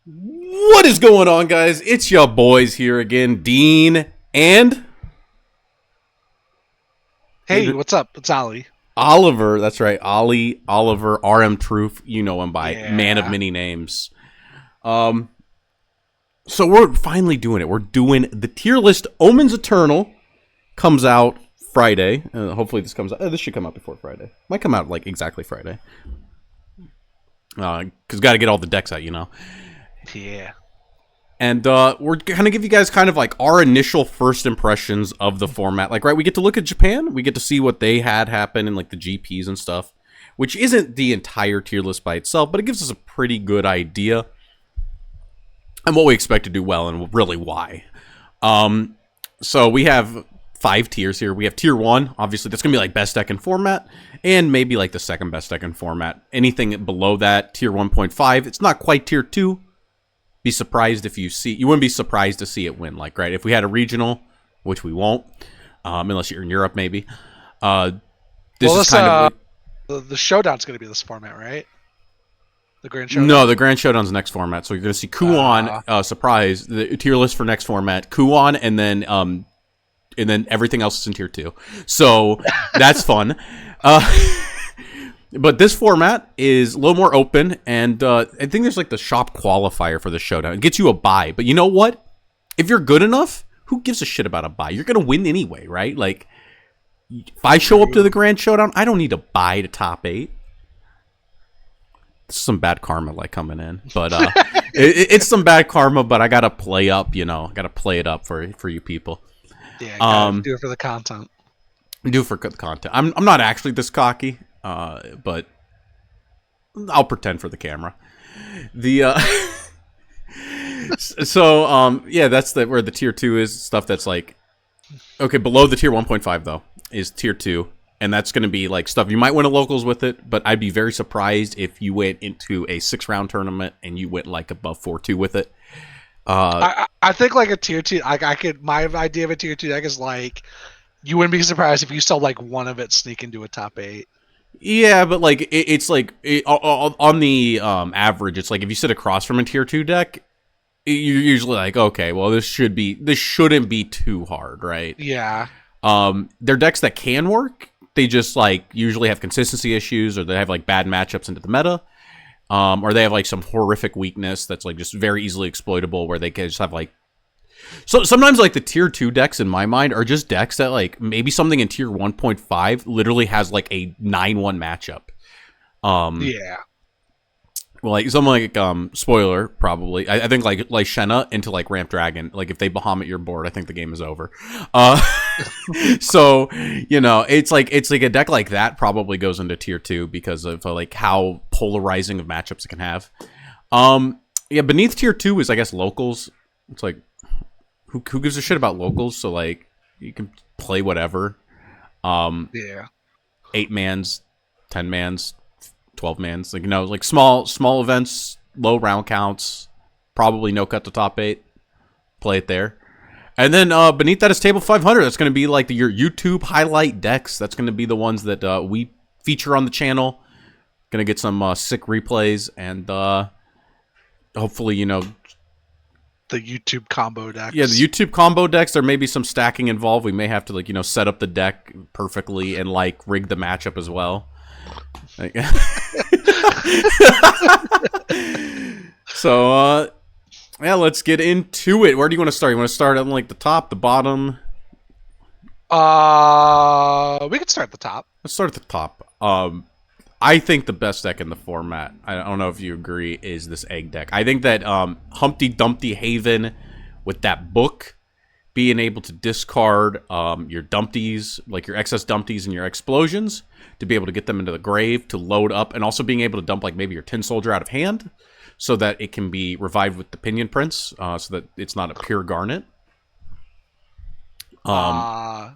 What is going on, guys? It's your boys here again, Dean and Hey, what's up? It's Ali. Oliver. That's right, Ollie Oliver, RM Truth. You know him by Man of Yeah. Many Names. Um, so we're finally doing it. We're doing the tier list. Omens Eternal comes out Friday. Hopefully, this comes out. This should come out before Friday. Might come out like exactly Friday. Because got to get all the decks out, you know. Yeah. And we're going to give you guys kind of like our initial first impressions of the format. Like, right, we get to look at Japan. We get to see what they had happen in like the GPs and stuff, which isn't the entire tier list by itself, but it gives us a pretty good idea and what we expect to do well and really why. So we have 5 tiers here. We have tier 1, obviously that's going to be like best deck in format, and maybe like the second best deck in format. Anything below that, tier 1.5, it's not quite tier 2. Be surprised if you wouldn't be surprised to see it win, like, right? If we had a regional, which we won't, unless you're in Europe, maybe. This is kind of the showdown's gonna be this format, right? The grand showdown. no, the Grand Showdown's next format. So you're going to see Kuon, surprise, the tier list for next format, Kuon, and then everything else is in tier 2. So that's fun. But this format is a little more open, and I think there's like the shop qualifier for the showdown. It gets you a buy, but you know what? If you're good enough, who gives a shit about a buy? You're gonna win anyway, right? Like, if I show up to the Grand Showdown, I don't need to buy to top 8. This is some bad karma, like, coming in, but it's some bad karma. But I gotta play up, you know. Gotta play it up for you people. Yeah, gotta do it for the content. Do for the content. I'm not actually this cocky. But I'll pretend for the camera. The yeah, that's where the tier 2 is. Stuff that's like, okay, below the tier 1.5 though is tier 2, and that's going to be like stuff you might win a locals with it, but I'd be very surprised if you went into a 6-round tournament and you went like above 4-2 with it. I think like a tier 2. I could, my idea of a tier 2 deck is like, you wouldn't be surprised if you saw like one of it sneak into a top 8. Yeah, but like it's like on the average, it's like if you sit across from a tier 2 deck, you're usually like, okay, well this shouldn't be too hard, right? Yeah. They're decks that can work. They just like usually have consistency issues, or they have like bad matchups into the meta, or they have like some horrific weakness that's like just very easily exploitable, where they can just have like. So sometimes like the tier 2 decks in my mind are just decks that like maybe something in tier 1.5 literally has like a 9-1 matchup. Yeah. Well, like something like spoiler probably. I think like Shenna into like Ramp Dragon. Like if they Bahamut your board, I think the game is over. So you know it's like a deck like that probably goes into tier 2 because of like how polarizing of matchups it can have. Yeah, beneath tier 2 is I guess locals. It's like. Who gives a shit about locals? So like you can play whatever. Yeah. 8-mans, 10-mans, 12-mans. Like, you know, like small events, low round counts, probably no cut to top 8. Play it there. And then beneath that is table 500. That's going to be like your YouTube highlight decks. That's going to be the ones that we feature on the channel. Going to get some sick replays and hopefully, you know, The YouTube combo decks. yeah, the YouTube combo decks, there may be some stacking involved. We may have to, like, you know, set up the deck perfectly and, like, rig the matchup as well. So, yeah, let's get into it. Where do you want to start? You want to start on, like, the top, the bottom? We could start at the top. Let's start at the top. I think the best deck in the format, I don't know if you agree, is this egg deck. I think that Humpty Dumpty Haven with that book, being able to discard your dumpties, like your excess dumpties and your explosions, to be able to get them into the grave, to load up, and also being able to dump like maybe your Tin Soldier out of hand, so that it can be revived with the Pinion Prince, so that it's not a pure garnet. No,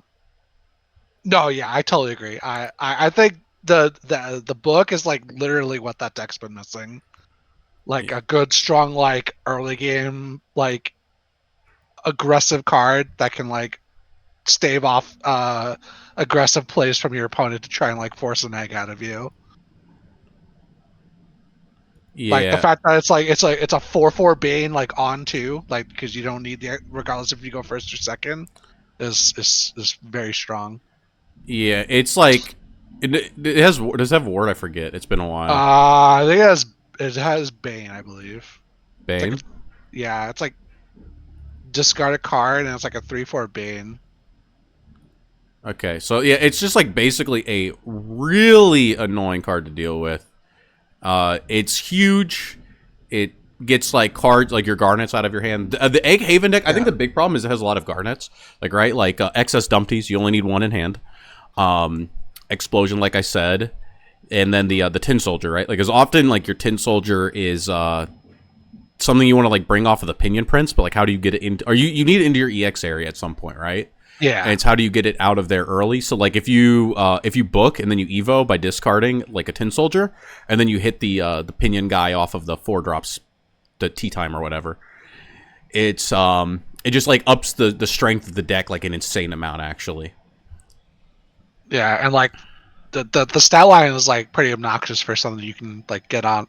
yeah, I totally agree. I think the book is like literally what that deck's been missing. Like a good strong like early game like aggressive card that can like stave off aggressive plays from your opponent to try and like force an egg out of you. Like the Yeah, fact that it's a 4/4 Bane like on two, like because you don't need the regardless if you go first or second, is very strong. yeah. It's like it has. Does it have ward? I forget. It's been a while. I think it has Bane, I believe. It's like Bane. yeah, it's like discard a card and it's like a 3/4 Bane. Okay, so yeah, it's just like basically a really annoying card to deal with. It's huge. It gets like cards like your garnets out of your hand. The Egg Haven deck, I think Yeah. the big problem is it has a lot of garnets. Like right, like excess dumpties, you only need one in hand. Explosion, like I said, and then the Tin Soldier, right? Like as often like your Tin Soldier is something you want to like bring off of the Pinion Prince, but like how do you get it into? Or you need it into your EX area at some point, right? Yeah. And it's how do you get it out of there early. So like if you book and then you evo by discarding like a Tin Soldier, and then you hit the Pinion guy off of the 4 drops, the tea time or whatever. It's it just like ups the strength of the deck like an insane amount actually. Yeah, and like the stat line is like pretty obnoxious for something you can like get on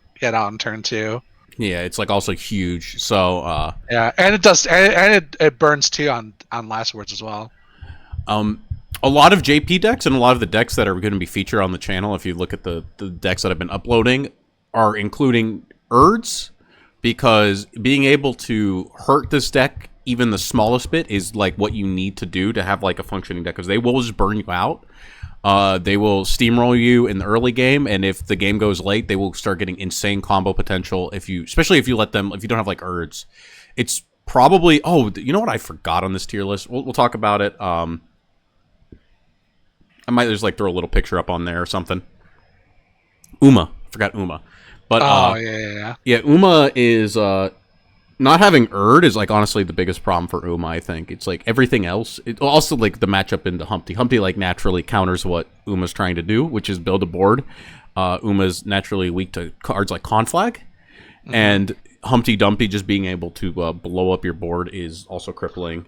turn two. Yeah, it's like also huge. So Yeah, and it does, and it burns too on last words as well. a lot of JP decks and a lot of the decks that are going to be featured on the channel, if you look at the decks that I've been uploading, are including Urds, because being able to hurt this deck even the smallest bit is like what you need to do to have like a functioning deck, because they will just burn you out. They will steamroll you in the early game, and if the game goes late, they will start getting insane combo potential. Especially if you let them, if you don't have like Urds, it's probably. Oh, you know what I forgot on this tier list? We'll talk about it. I might just like throw a little picture up on there or something. Uma, forgot Uma, but Oh yeah. yeah, Uma is not having Urd is like honestly the biggest problem for Uma. I think it's like everything else. It also like the matchup into Humpty. Humpty like naturally counters what Uma's trying to do, which is build a board. Uma's naturally weak to cards like Conflag, and Humpty Dumpty just being able to blow up your board is also crippling.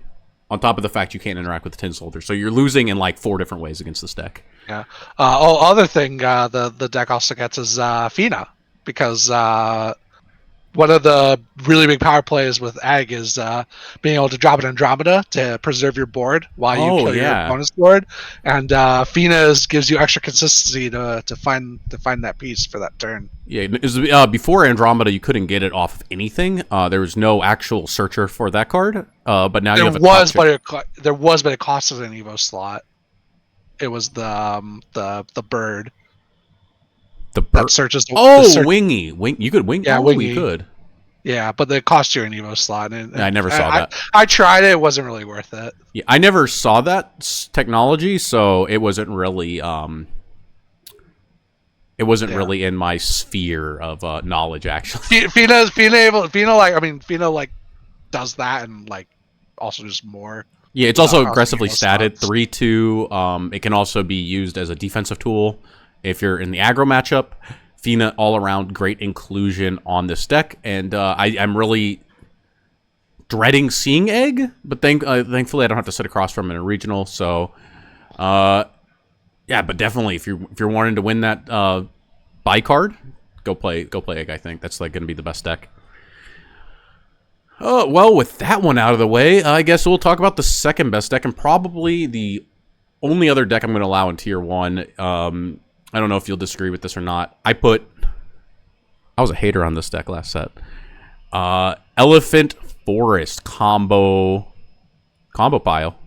On top of the fact you can't interact with the Tin Soldier, so you're losing in like 4 different ways against this deck. Yeah. Other thing the deck also gets is Fina, because one of the really big power plays with Egg is being able to drop an Andromeda to preserve your board while you kill your opponent's board, and Fina gives you extra consistency to find that piece for that turn. Yeah, before Andromeda, you couldn't get it off of anything. There was no actual searcher for that card, but now you have a There was, but it costed an Evo slot. It was the bird. The bird That searches. Wingy. You could wing. Yeah, oh, Wingy. You could. Yeah, but it cost you an Evo slot. And I never saw that. I tried it. It wasn't really worth it. Yeah, I never saw that technology, so it wasn't really really in my sphere of knowledge. Actually, Fina does that and like also just more. Yeah, it's also aggressively statted 3/2. It can also be used as a defensive tool if you're in the aggro matchup. Fina all around great inclusion on this deck, and I'm really dreading seeing Egg, but thankfully I don't have to sit across from it in a regional. So, yeah, but definitely if you're wanting to win that buy card, go play Egg. I think that's like going to be the best deck. Well, with that one out of the way, I guess we'll talk about the second best deck, and probably the only other deck I'm going to allow in Tier 1. I don't know if you'll disagree with this or not. I was a hater on this deck last set. Elephant Forest combo pile.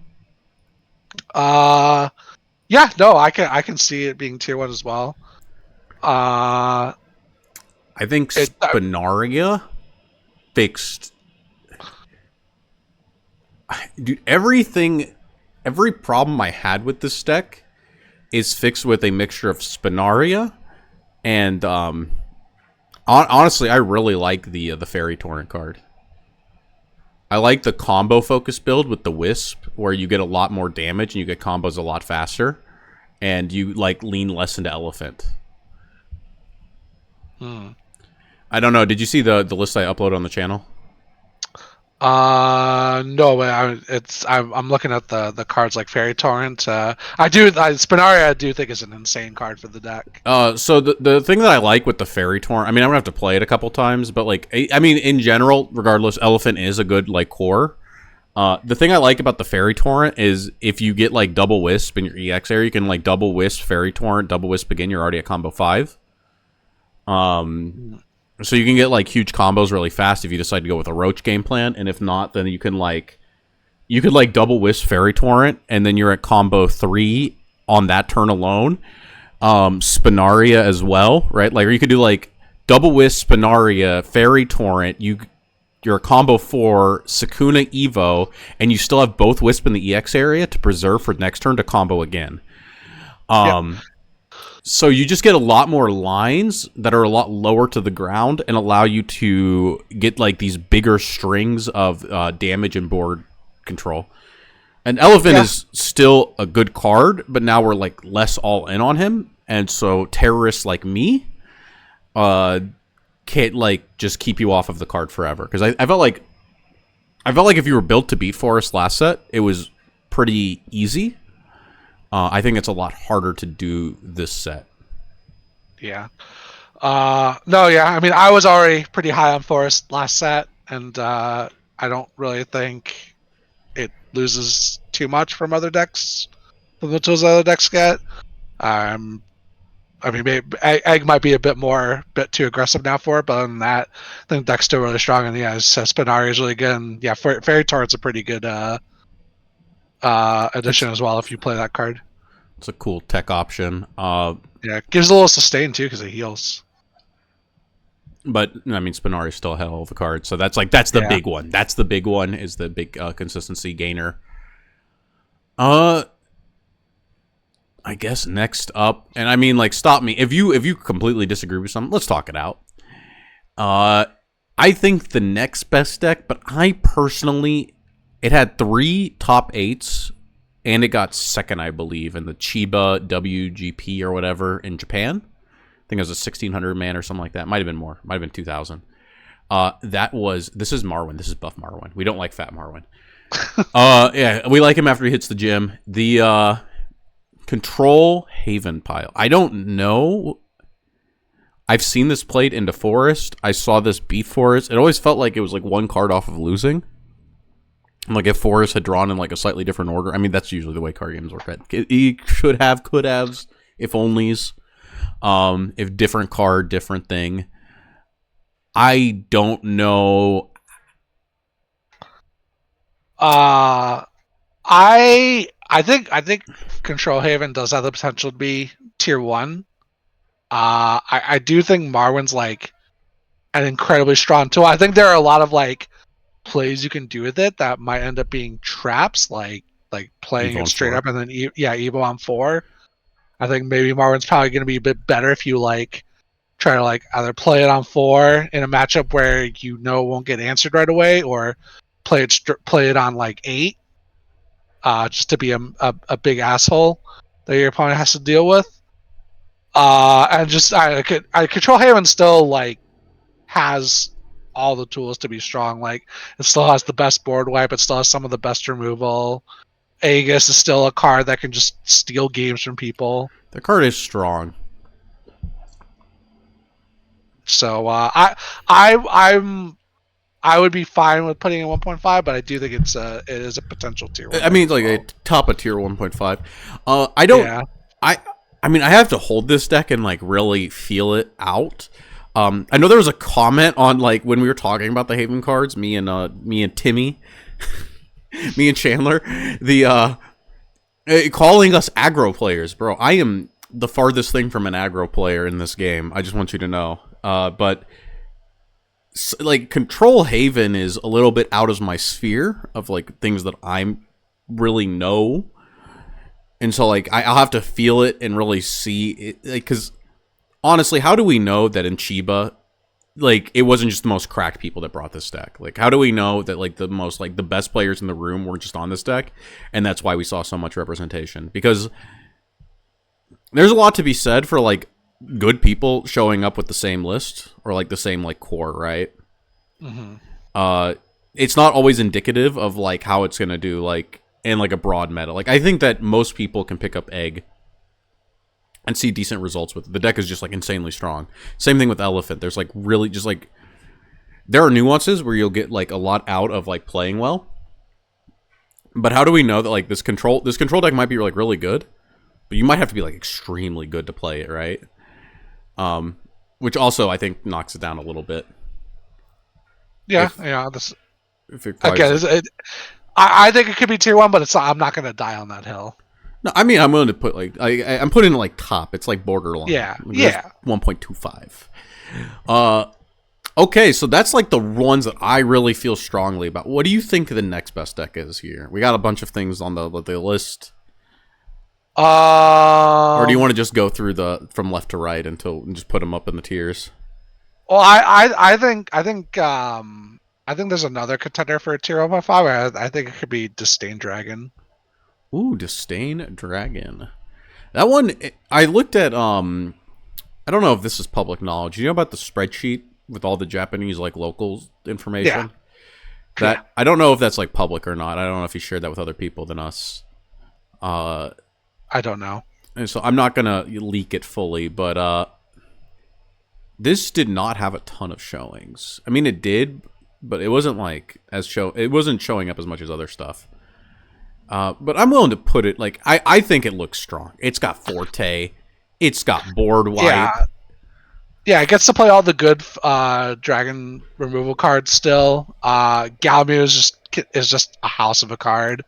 Yeah, no, I can see it being Tier 1 as well. I think Spinaria fixed. Dude, every problem I had with this deck is fixed with a mixture of Spinaria and honestly, I really like the Fairy Torrent card. I like the combo focus build with the Wisp, where you get a lot more damage and you get combos a lot faster, and you like lean less into Elephant. I don't know. Did you see the list I uploaded on the channel? No, but I'm looking at the cards like Fairy Torrent. Spinaria I do think is an insane card for the deck. So the thing that I like with the Fairy Torrent, I mean, I'm gonna have to play it a couple times, but like, I mean, in general, regardless, Elephant is a good like core. The thing I like about the Fairy Torrent is if you get like double Wisp in your EX area, you can like double Wisp Fairy Torrent, double Wisp again. You're already at combo 5. So you can get like huge combos really fast if you decide to go with a Roach game plan, and if not, then you could like double Wisp Fairy Torrent, and then you're at combo 3 on that turn alone. Spinaria as well, right? Like, or you could do like double Wisp Spinaria Fairy Torrent. You're a combo 4 Sakuna Evo, and you still have both Wisp in the EX area to preserve for next turn to combo again. Yep. So you just get a lot more lines that are a lot lower to the ground and allow you to get like these bigger strings of damage and board control. And Elephant is still a good card, but now we're like less all in on him, and so terrorists like me can't like just keep you off of the card forever. Because I felt like if you were built to beat Forest last set, it was pretty easy. I think it's a lot harder to do this set. Yeah. No, yeah. I mean, I was already pretty high on Forest last set, and I don't really think it loses too much from other decks than the tools other decks get. I mean, maybe Egg might be a bit too aggressive now for it, but other than that, I think the deck's still really strong. And yeah, Spinaria is really good. And yeah, Fairy Torrent's a pretty good addition as well if you play that card. It's a cool tech option. Yeah, it gives a little sustain too because it heals. But I mean, Spinari's still a hell of a card, so that's the big one. That's the big one. Is the big consistency gainer. I guess next up, and I mean, like, stop me if you completely disagree with something. Let's talk it out. I think the next best deck, but I personally, it had 3 top 8s, and it got second, I believe, in the Chiba WGP or whatever in Japan. I think it was a 1,600 man or something like that. Might have been more. Might have been 2,000. This is Marwin. This is buff Marwin. We don't like fat Marwin. Yeah, we like him after he hits the gym. The Control Haven pile. I don't know. I've seen this played into Forest. I saw this beat Forest. It always felt like it was like one card off of losing. Like if Forest had drawn in like a slightly different order. I mean, that's usually the way card games work. He should have, could haves, if onlys. If different card, different thing. I don't know. I think Control Haven does have the potential to be tier 1. I do think Marwin's like an incredibly strong tool. I think there are a lot of like plays you can do with it that might end up being traps, like playing Evo it straight 4. up and then Evo on 4. I think maybe Marwin's probably going to be a bit better if you like try to like either play it on 4 in a matchup where you know won't get answered right away, or play it on like 8, just to be a big asshole that your opponent has to deal with. And just I Control Haven still like has all the tools to be strong. Like it still has the best board wipe. It still has some of the best removal. Aegis is still a card that can just steal games from people. The card is strong. So I would be fine with putting it 1.5, but I do think it is a potential tier 1. I mean, like a top of tier 1.5. I don't. Yeah. I mean, I have to hold this deck and like really feel it out. I know there was a comment on like when we were talking about the Haven cards, me and Timmy, me and Chandler, the calling us aggro players, bro. I am the farthest thing from an aggro player in this game. I just want you to know. But like Control Haven is a little bit out of my sphere of like things that I really know. And so like I'll have to feel it and really see it, like, because honestly, how do we know that in Chiba, like it wasn't just the most cracked people that brought this deck? Like how do we know that like the most like the best players in the room were just on this deck, and that's why we saw so much representation? Because there's a lot to be said for like good people showing up with the same list or like the same like core, right? Mm-hmm. it's not always indicative of like how it's gonna do like in like a broad meta. Like I think that most people can pick up Egg and see decent results with it. The deck is just like insanely strong. Same thing with Elephant. There's like really just like there are nuances where you'll get like a lot out of like playing well. But how do we know that like this control deck might be like really good, but you might have to be like extremely good to play it, right? Which also I think knocks it down a little bit. Yeah, yeah. This If it again, requires I think it could be tier 1, but I'm not going to die on that hill. no, I mean I'm willing to put like I'm putting it like top. It's like borderline. Yeah, like, yeah. 1.25. Okay, so that's like the ones that I really feel strongly about. What do you think the next best deck is here? We got a bunch of things on the list. Or do you want to just go through from left to right and just put them up in the tiers? Well, I think there's another contender for a tier 1.5. I think it could be Disdain Dragon. Ooh, Disdain Dragon. That one I looked at. I don't know if this is public knowledge. You know about the spreadsheet with all the Japanese like local information? Yeah. That I don't know if that's like public or not. I don't know if he shared that with other people than us. I don't know. And so I'm not gonna leak it fully, but this did not have a ton of showings. I mean, it did, but it wasn't like it wasn't showing up as much as other stuff. But I'm willing to put it like I think it looks strong. It's got Forte, it's got board wipe. Yeah, it gets to play all the good dragon removal cards still. Galmu is just a house of a card.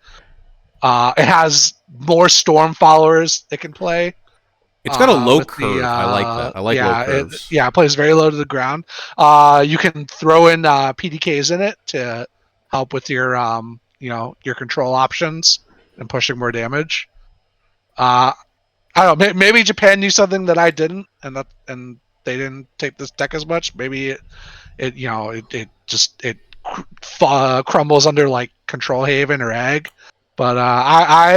It has more storm followers it can play. It's got a low curve. I like that. I like low curves. It plays very low to the ground. You can throw in PDKs in it to help with your your control options and pushing more damage. I don't know. Maybe Japan knew something that I didn't, and they didn't take this deck as much. Maybe it crumbles under like Control Haven or Egg. But I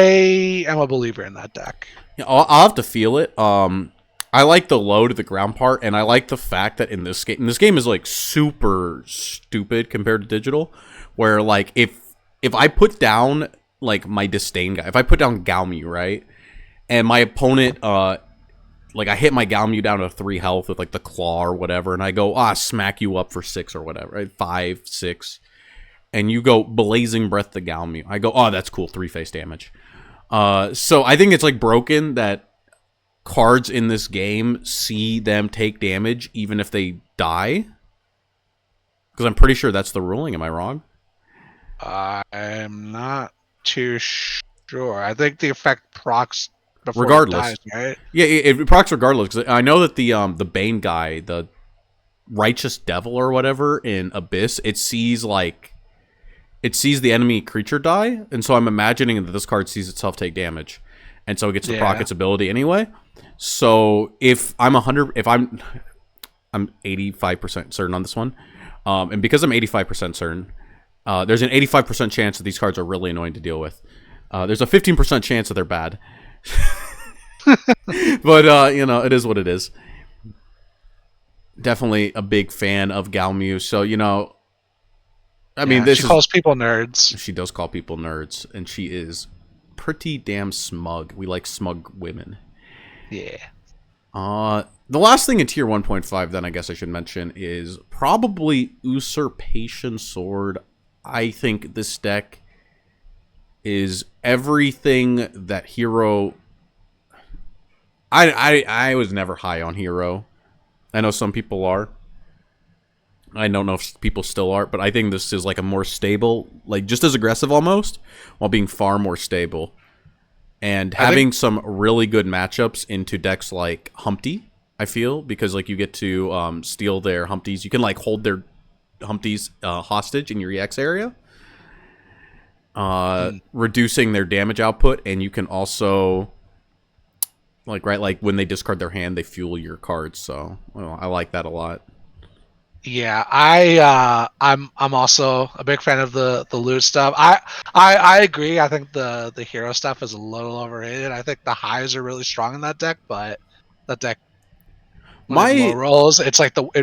am a believer in that deck. Yeah, I'll have to feel it. I like the low to the ground part, and I like the fact that in this game is like super stupid compared to digital, where like if I put down like my Disdain guy, if I put down Galmu, right, and my opponent like I hit my Galmu down to 3 health with like the claw or whatever, and I go smack you up for 6 or whatever, right? 5, 6. And you go Blazing Breath the Galmu. I go, that's cool, 3-face damage. So I think it's like broken that cards in this game see them take damage even if they die. Because I'm pretty sure that's the ruling. Am I wrong? I'm not too sure. I think the effect procs before regardless. It dies, right? Yeah, it procs regardless. Because I know that the Bane guy, the Righteous Devil or whatever in Abyss, it sees the enemy creature die, and so I'm imagining that this card sees itself take damage, and so it gets to proc its ability anyway. So if I'm 85% certain on this one, and because I'm 85% certain, there's an 85% chance that these cards are really annoying to deal with. There's a 15% chance that they're bad, but it is what it is. Definitely a big fan of Galmu, so I mean, she calls people nerds. She does call people nerds, and she is pretty damn smug. We like smug women. Yeah. The last thing in tier 1.5, then I guess I should mention, is probably Usurpation Sword. I think this deck is everything that Hero... I was never high on Hero. I know some people are. I don't know if people still are, but I think this is like a more stable, like just as aggressive almost, while being far more stable. And having some really good matchups into decks like Humpty, I feel, because like you get to steal their Humpties. You can like hold their Humpties hostage in your EX area, reducing their damage output, and you can also like when they discard their hand, they fuel your cards. So I like that a lot. Yeah, I'm also a big fan of the loot stuff. I agree. I think the hero stuff is a little overrated. I think the highs are really strong in that deck, but that deck low rolls, it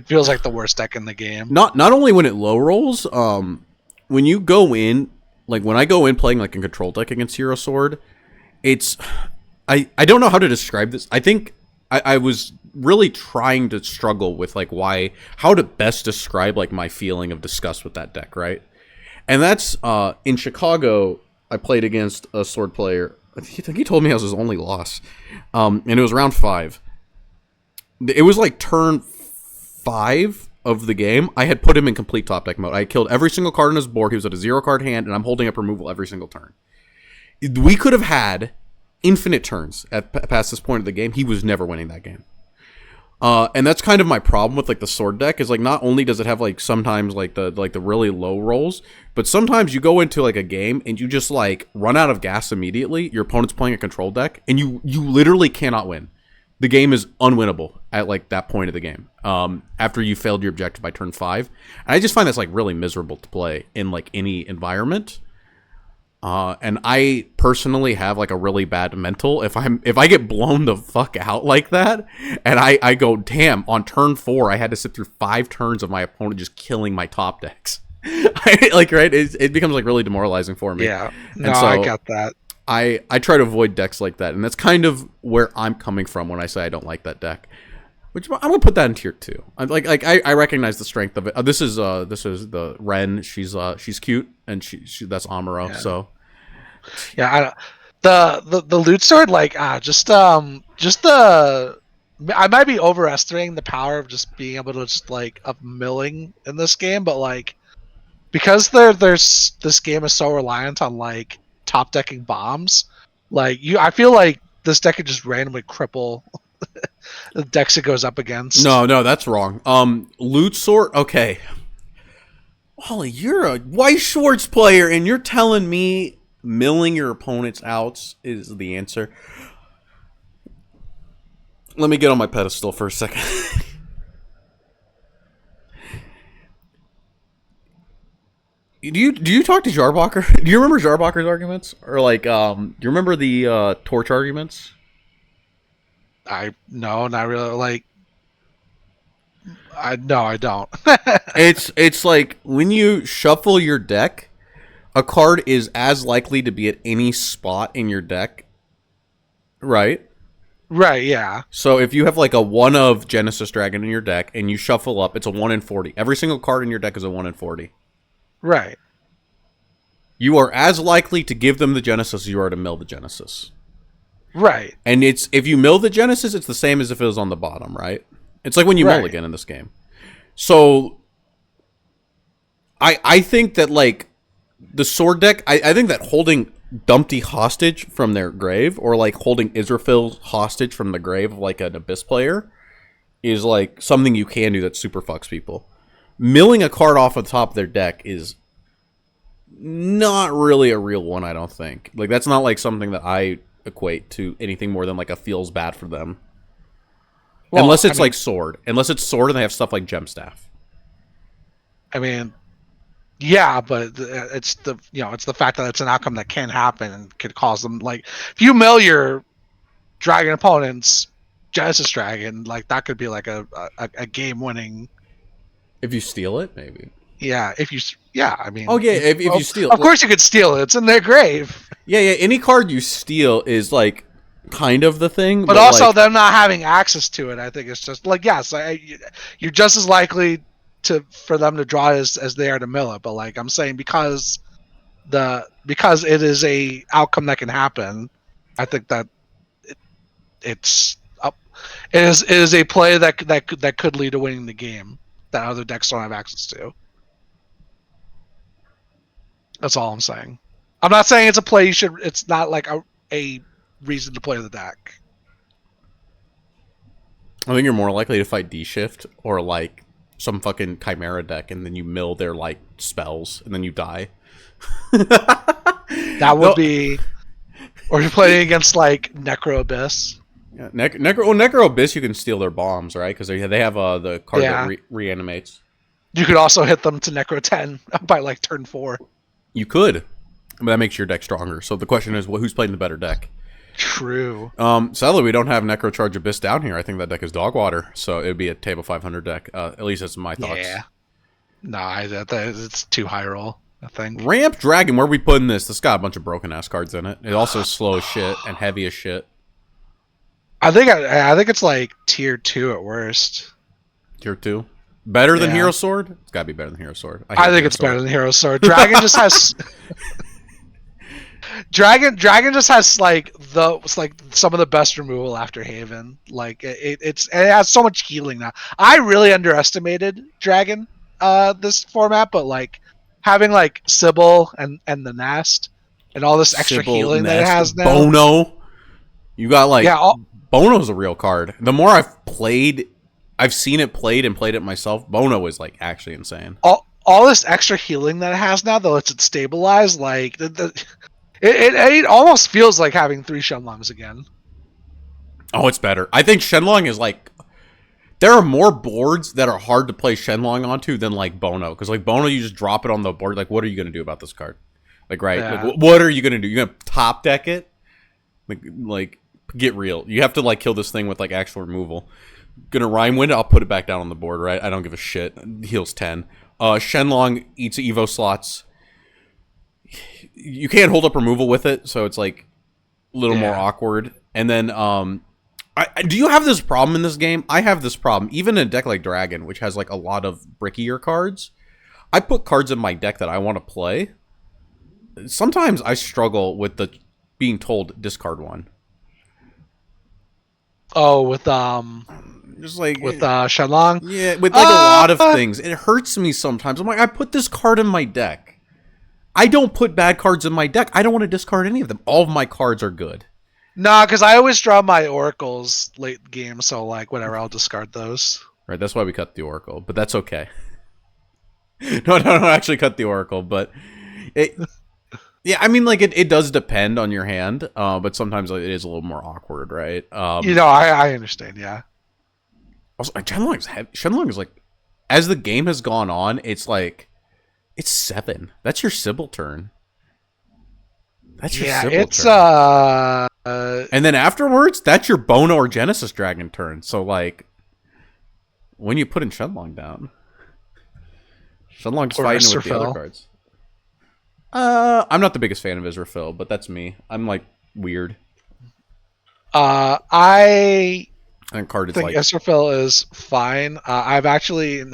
feels like the worst deck in the game. Not only when it low rolls, when you go in, like when I go in playing like a control deck against Hero Sword, it's I don't know how to describe this. I think I was really trying to struggle with like how to best describe like my feeling of disgust with that deck, right? And that's in Chicago. I played against a Sword player. I think he told me I was his only loss, and it was round 5. It was like turn 5 of the game. I had put him in complete top deck mode. I killed every single card on his board. He was at a 0-card hand, and I'm holding up removal every single turn. We could have had infinite turns past this point of the game. He was never winning that game. And that's kind of my problem with like the Sword deck is like not only does it have like sometimes like the really low rolls, but sometimes you go into like a game and you just like run out of gas immediately. Your opponent's playing a control deck and you literally cannot win. The game is unwinnable at like that point of the game. After you failed your objective by turn 5. And I just find that's like really miserable to play in like any environment. And I personally have like a really bad mental. If I get blown the fuck out like that, and I go, damn, on turn 4, I had to sit through 5 turns of my opponent just killing my top decks. It becomes like really demoralizing for me. Yeah, no, and so I got that. I try to avoid decks like that, and that's kind of where I'm coming from when I say I don't like that deck. Which I'm gonna put that in tier 2. I recognize the strength of it. This is the Rune. She's cute, and she that's Amuro. Yeah. So yeah, the loot sword, like just the I might be overestimating the power of just being able to just like of milling in this game, but like because there's this game is so reliant on like top decking bombs, like I feel like this deck could just randomly cripple the decks it goes up against. No, that's wrong. Loot sword. Okay, Ollie, you're a White Schwartz player, and you're telling me milling your opponent's outs is the answer. Let me get on my pedestal for a second. Do you talk to Jarbacher? Do you remember Jarbacher's arguments? Or like, do you remember the torch arguments? No, not really. Like, I don't. It's like when you shuffle your deck, a card is as likely to be at any spot in your deck, right? Right, yeah. So if you have like a 1 of Genesis Dragon in your deck and you shuffle up, it's a 1 in 40. Every single card in your deck is a 1 in 40. Right. You are as likely to give them the Genesis as you are to mill the Genesis. Right. And it's if you mill the Genesis, it's the same as if it was on the bottom, right? It's like when you mill again in this game. So I think that like the Sword deck, I think that holding Dumpty hostage from their grave, or like holding Israfil hostage from the grave of like an Abyss player, is like something you can do that super fucks people. Milling a card off the top of their deck is not really a real one, I don't think. Like that's not like something that I equate to anything more than like a feels bad for them. Well, unless it's like Sword. Unless it's Sword and they have stuff like Gemstaff. I mean, yeah, but it's the it's the fact that it's an outcome that can happen and could cause them, like, if you mill your dragon opponent's Genesis Dragon, like that could be like a game winning. If you steal it, maybe. Yeah, if you I mean. Oh yeah, if you steal. Of course you could steal it. It's in their grave. Yeah. Any card you steal is like kind of the thing, but also like, them not having access to it, I think it's just like, yes, you're just as likely for them to draw as they are to mill it. But like I'm saying, because it is a outcome that can happen, I think that it is a play that could lead to winning the game that other decks don't have access to. That's all I'm saying. I'm not saying it's a play you should. It's not like a reason to play the deck. I think you're more likely to fight D-Shift or like some fucking Chimera deck, and then you mill their like spells, and then you die. That would be, or you're playing against like Necro Abyss. Yeah, Necro Abyss, you can steal their bombs, right? Because they have the card that reanimates. You could also hit them to Necro 10 by like turn 4. You could, but that makes your deck stronger. So the question is, who's playing the better deck? True. Sadly, we don't have Necrocharge Abyss down here. I think that deck is dog water, so it would be a table 500 deck. At least that's my thoughts. Yeah. No, it's too high roll. I think. Ramp Dragon, where are we putting this? This got a bunch of broken ass cards in it. It also slow as shit and heavy as shit. I think it's like tier 2 at worst. Tier 2? Better than Hero Sword? It's gotta be better than Hero Sword. I think it's better than Hero Sword. Dragon just has Dragon just has like some of the best removal after Haven. Like it has so much healing now. I really underestimated Dragon this format, but like having like Sybil and the Nest and all this extra Sybil, healing Nest, that it has now. Bono. You got like Bono's a real card. The more I've seen it played and played it myself. Bono is like actually insane. All this extra healing that it has now, though, it's stabilized. Like it almost feels like having 3 Shenlongs again. Oh, it's better. I think Shenlong is like there are more boards that are hard to play Shenlong onto than like Bono, because like Bono, you just drop it on the board. Like, what are you gonna do about this card? Like, right? Yeah. Like, what are you gonna do? You're gonna top deck it? Like get real. You have to like kill this thing with like actual removal. Gonna Rhyme Wind, I'll put it back down on the board, right? I don't give a shit. Heals 10. Shenlong eats Evo slots. You can't hold up removal with it, so it's like a little more awkward. And then, do you have this problem in this game? I have this problem. Even in a deck like Dragon, which has like a lot of brickier cards, I put cards in my deck that I want to play. Sometimes I struggle with being told discard one. Oh, with just like with Shenlong? Yeah, with like a lot of things. It hurts me sometimes. I'm like, I put this card in my deck. I don't put bad cards in my deck. I don't want to discard any of them. All of my cards are good. Nah, because I always draw my oracles late game, so like whatever, I'll discard those. Right, that's why we cut the oracle, but that's okay. No, actually cut the oracle, but it. Yeah, I mean, like it does depend on your hand, but sometimes it is a little more awkward, right? I understand. Yeah. Also, Shenlong is like, as the game has gone on, it's like, it's 7. That's your Sybil turn. That's your Sybil turn. And then afterwards, that's your Bono or Genesis Dragon turn. So like, when you put in Shenlong down, Shenlong's fighting with the other cards. I'm not the biggest fan of Israfil, but that's me. I'm like weird. I card is think like Israfil is fine. I've actually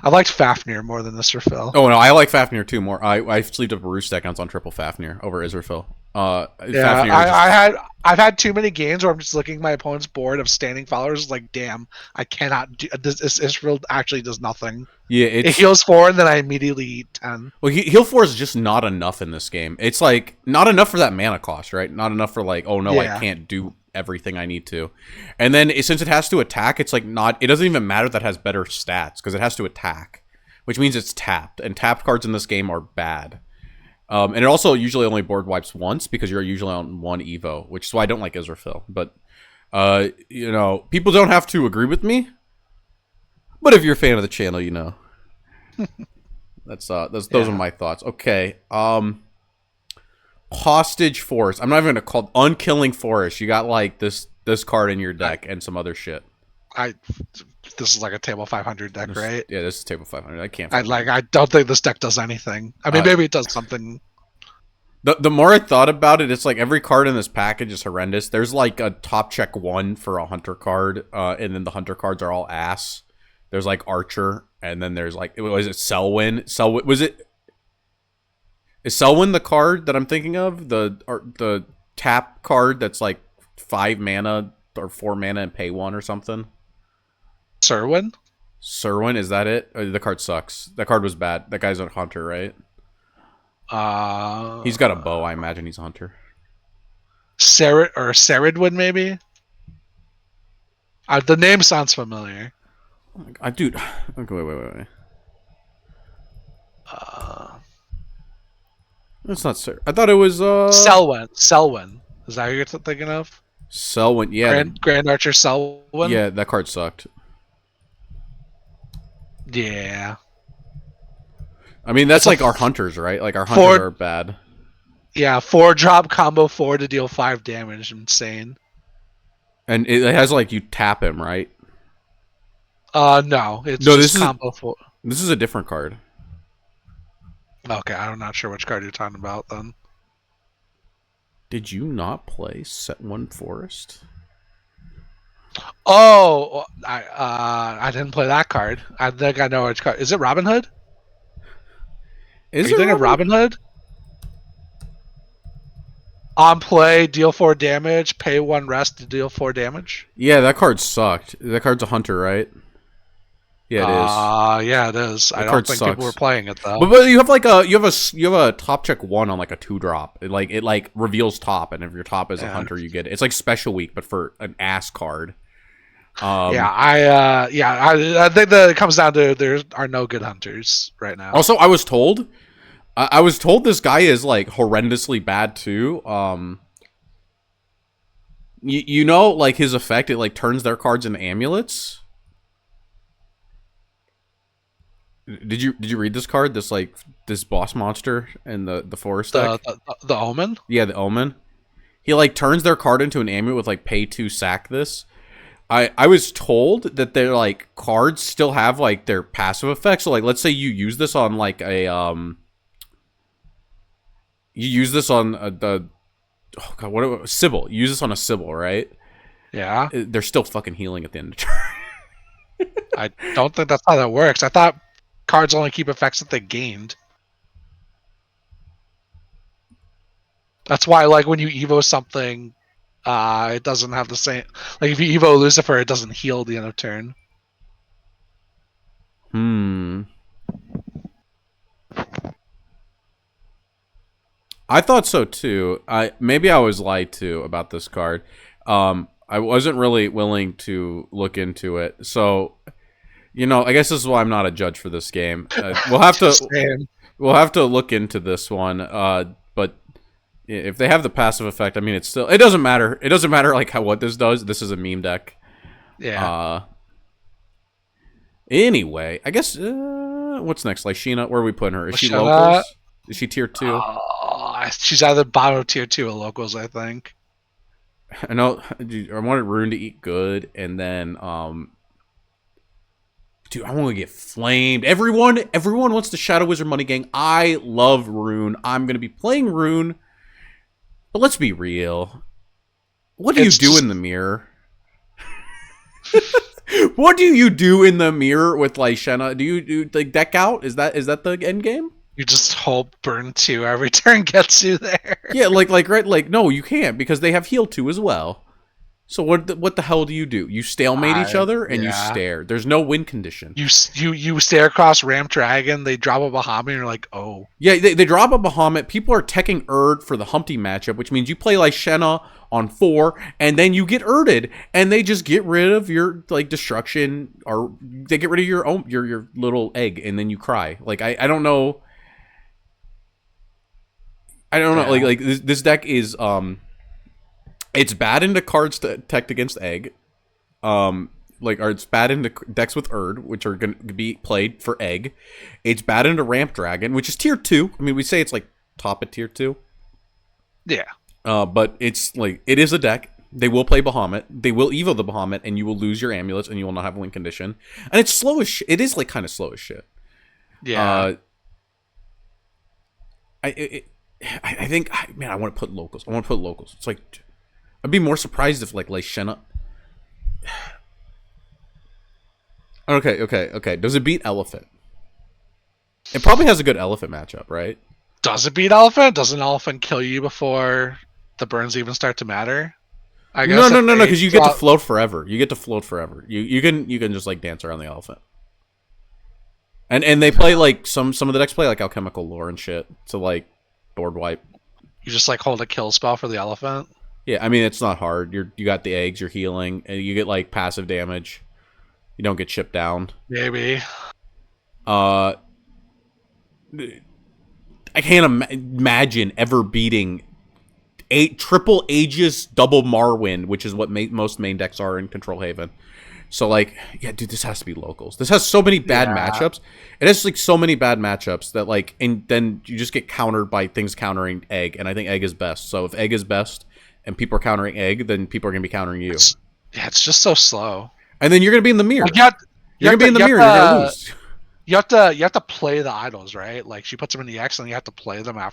I liked Fafnir more than Israfil. Oh no, I like Fafnir too more. I sleeved up a Roost deck on triple Fafnir over Israfil. I've had too many games where I'm just looking at my opponent's board of standing followers, like, damn, I cannot do this. Israfil actually does nothing. Yeah, it heals 4, and then I immediately eat 10. Well, heal 4 is just not enough in this game. It's like not enough for that mana cost, right? Not enough for like, oh no, I can't do everything I need to. And then since it has to attack, it's like not. It doesn't even matter that it has better stats because it has to attack, which means it's tapped. And tapped cards in this game are bad. And it also usually only board wipes once because you're usually on 1 Evo, which is why I don't like Israfil. But people don't have to agree with me. But if you're a fan of the channel, you know. Those are my thoughts. Okay. Hostage Forest. I'm not even gonna call it Unkilling Forest. You got like this card in your deck and some other shit. This is like a table 500 deck, right? Yeah, this is table 500. I can't. I don't think this deck does anything. I mean, maybe it does something. The more I thought about it, it's like every card in this package is horrendous. There's like a top check 1 for a hunter card, and then the hunter cards are all ass. There's like Archer, and then there's like, was it Selwyn? Is Selwyn the card that I'm thinking of? The tap card that's like 5 mana or 4 mana and pay 1 or something? Serwyn, is that it? The card sucks. That card was bad. That guy's a hunter, right? He's got a bow. I imagine he's a hunter. Seridwin, maybe? The name sounds familiar. Oh my God, dude. Okay, wait. That's not Sir. I thought it was Selwyn. Is that who you're thinking of? Selwyn, yeah. Grand Archer Selwyn? Yeah, that card sucked. Yeah. I mean, that's like our hunters, right? Like our hunters are bad. Yeah, 4-drop combo 4 to deal 5 damage. Insane. And it has like you tap him, right? No, it's just combo 4. This is a different card. Okay, I'm not sure which card you're talking about then. Did you not play Set One Forest? Oh, I didn't play that card. I think I know which card. Is it Robin Hood? Are Is you it thinking of Robin? Robin Hood? On play, deal 4 damage, pay 1 rest to deal 4 damage. Yeah, that card sucked. That card's a hunter, right? Yeah, it is. Yeah, it is. I That don't card think people were sucks. playing it though. But you have like a top check 1 on like a 2-drop. It reveals top, and if your top is a Yeah. hunter, you get it. It's like special week, but for an ass card. I think that it comes down to there are no good hunters right now. Also, I was told this guy is like horrendously bad too. You know, like his effect, it like turns their cards into amulets. Did you read this card? This boss monster in the forest deck. The Omen. Yeah, the Omen. He like turns their card into an amulet with like pay to sack this. I was told that their like cards still have like their passive effects. So like let's say you use this on like a you use this on the oh god what Sybil. You use this on a Sybil, right? Yeah. They're still fucking healing at the end of the turn. I don't think that's how that works. I thought cards only keep effects that they gained. That's why, like, when you Evo something, it doesn't have the same. Like, if you Evo Lucifer, it doesn't heal the end of turn. I thought so too. Maybe I was lied to about this card. I wasn't really willing to look into it. So, you know, I guess this is why I'm not a judge for this game. We'll have to look into this one. But if they have the passive effect, I mean, it doesn't matter. It doesn't matter like what this does. This is a meme deck. Yeah. Anyway, I guess what's next? Lyshina, where are we putting her? Is she Lyshina, locals? Is she tier 2? She's either bottom tier 2 or locals, I think. I know. I wanted Rune to eat good, and then dude, I want to get flamed. Everyone wants the Shadow Wizard Money Gang. I love Rune. I'm gonna be playing Rune, but let's be real. What do you do in the mirror? What do you do in the mirror with Lyshina? Do you do like deck out? Is that the end game? You just hope burn 2 every turn gets you there. Yeah, right, no, you can't because they have heal 2 as well. So what the hell do? You stalemate each other and you stare. There's no win condition. You stare across Ramp Dragon. They drop a Bahamut, and you're like, oh. Yeah, they drop a Bahamut. People are teching Erd for the Humpty matchup, which means you play Lyshina on 4, and then you get Erded, and they just get rid of your like destruction, or they get rid of your little egg, and then you cry. Like I don't know. I don't know. Like this deck is it's bad into cards detect against egg. Or it's bad into decks with Erd, which are going to be played for egg. It's bad into Ramp Dragon, which is tier 2. I mean, we say it's like top at tier 2. Yeah. But it's like it is a deck. They will play Bahamut. They will Evo the Bahamut, and you will lose your amulets, and you will not have a win condition. And it's slow as shit. It is like kind of slow as shit. Yeah. I think, man, I want to put locals. It's like, I'd be more surprised if like Lyshina. Okay. Does it beat Elephant? It probably has a good Elephant matchup, right? Does it beat Elephant? Doesn't Elephant kill you before the burns even start to matter? I guess no, because you get to float forever. You can just like dance around the Elephant. And they play like some of the decks play like Alchemical Lore and shit to like board wipe. You just like hold a kill spell for the Elephant. Yeah, I mean it's not hard. You got the eggs, you're healing, and you get like passive damage. You don't get chipped down. Maybe. I can't imagine ever beating triple Aegis double Marwyn, which is what most main decks are in Control Haven. So like, yeah, dude, this has to be locals. This has so many bad matchups. It has like so many bad matchups that like, and then you just get countered by things countering egg, and I think egg is best. So if egg is best and people are countering egg, then people are gonna be countering you. It's just so slow. And then you're gonna be in the mirror. You're gonna be in the mirror and you're gonna lose. You have to play the idols, right? Like she puts them in the X, and you have to play them Yeah,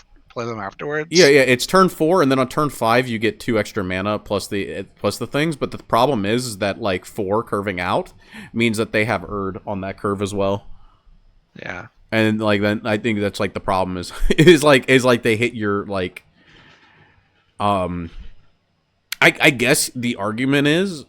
afterwards. yeah. It's turn 4, and then on turn 5 you get 2 extra mana plus the things. But the problem is that like 4 curving out means that they have Erd on that curve as well. Yeah. And like then I think that's like the problem is they hit your like um. I guess the argument is,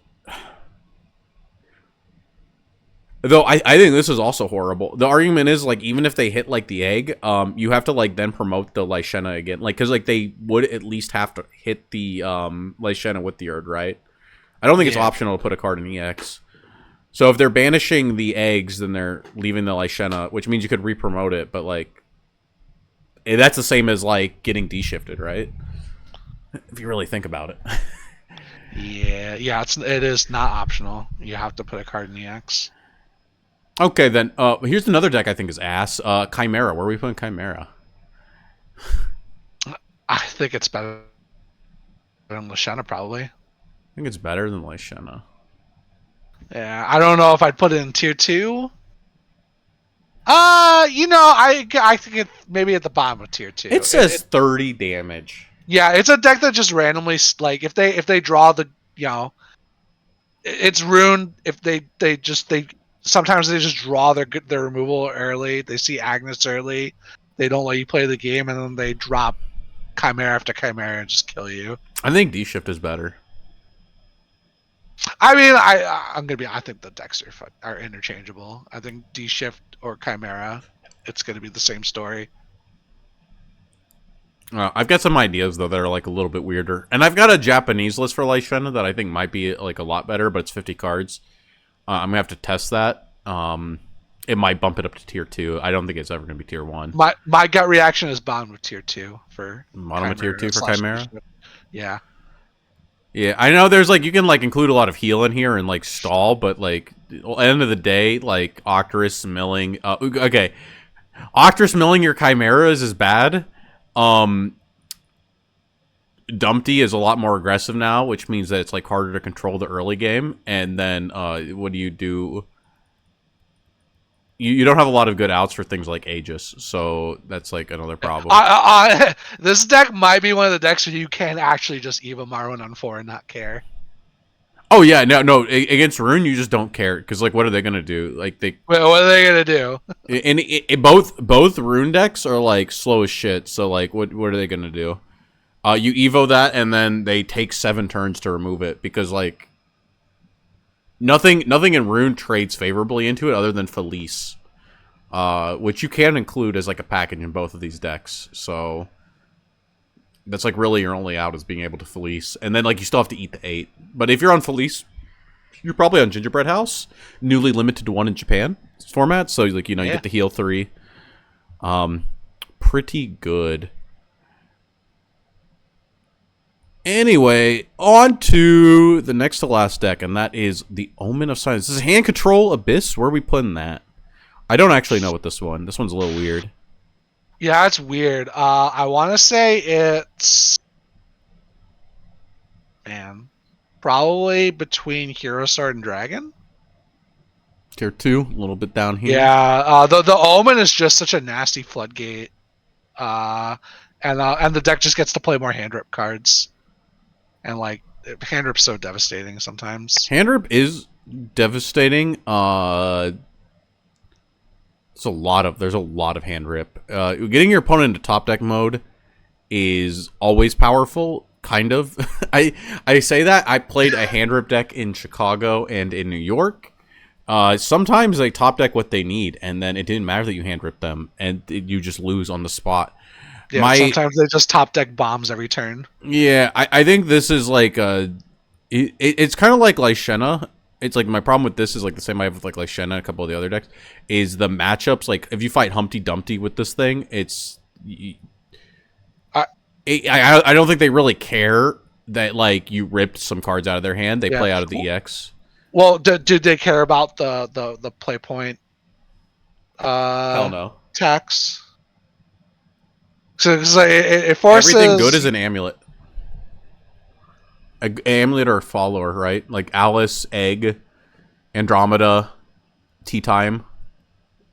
though I think this is also horrible. The argument is like even if they hit like the egg, you have to like then promote the Lyshenna again, like because like they would at least have to hit the Lyshenna with the Erd, right? I don't think it's Yeah. optional to put a card in EX. So if they're banishing the eggs, then they're leaving the Lyshenna, which means you could re-promote it, but like that's the same as like getting D-shifted, right? If you really think about it. Yeah. Yeah. It is not optional. You have to put a card in the X. Okay, then here's another deck I think is ass. Chimera. Where are we putting Chimera? I think it's better than Lashana, probably. I think it's better than Lyshenna. Yeah. I don't know if I'd put it in tier 2. I think it maybe at the bottom of tier 2. It says 30 damage. Yeah, it's a deck that just randomly like if they draw the it's Rune. If they sometimes they just draw their removal early. They see Agnes early. They don't let you play the game, and then they drop Chimera after Chimera and just kill you. I think D-Shift is better. I mean, I think the decks are interchangeable. I think D Shift or Chimera, it's gonna be the same story. I've got some ideas though that are like a little bit weirder, and I've got a Japanese list for Lyshenna that I think might be like a lot better, but it's 50 cards. I'm gonna have to test that. It might bump it up to tier 2. I don't think it's ever gonna be tier 1. My gut reaction is bottom of tier 2 for Bottom of tier 2 for / Chimera. Yeah. Yeah, I know there's like you can like include a lot of heal in here and like stall, but like at the end of the day, like Octorus milling. Okay, Octorus milling your chimeras is bad. Dumpty is a lot more aggressive now, which means that it's like harder to control the early game. And then what do? You don't have a lot of good outs for things like Aegis, so that's like another problem. This deck might be one of the decks where you can actually just Eva Marwyn on 4 and not care. Oh yeah, no. Against Rune, you just don't care because like, what are they gonna do? Like they. Wait, what are they gonna do? And both Rune decks are like slow as shit. So like, what are they gonna do? You Evo that, and then they take 7 turns to remove it because like nothing in Rune trades favorably into it other than Felice, which you can include as like a package in both of these decks. So that's like really your only out is being able to Felice, and then like you still have to eat the 8. But if you're on Felice, you're probably on Gingerbread House, newly limited to 1 in Japan format. So like you get the heal 3. Pretty good. Anyway, on to the next to last deck, and that is the Omen of Silence. This is Hand Control Abyss. Where are we putting that? I don't actually know what this one. This one's a little weird. Yeah, it's weird. I want to say it's probably between Hero Sword and Dragon. Tier 2, a little bit down here. Yeah, the Omen is just such a nasty floodgate, and the deck just gets to play more hand rip cards. And like hand rip's so devastating sometimes. Hand rip is devastating. There's a lot of hand rip. Getting your opponent into top deck mode is always powerful, kind of. I say that I played a hand rip deck in Chicago and in New York. Sometimes they top deck what they need, and then it didn't matter that you hand rip them, and you just lose on the spot. Yeah, sometimes they just top deck bombs every turn. Yeah, I think this is like it's kind of like Lyshenna. It's like my problem with this is like the same I have with like Lyshenna and a couple of the other decks is the matchups. Like if you fight Humpty Dumpty with this thing, I don't think they really care that like you ripped some cards out of their hand. They play out of the EX. Well, did they care about the play point? Hell no. Tax. So it forces everything good is an amulet. An amulet or a follower, right? Like Alice, Egg, Andromeda, Tea Time.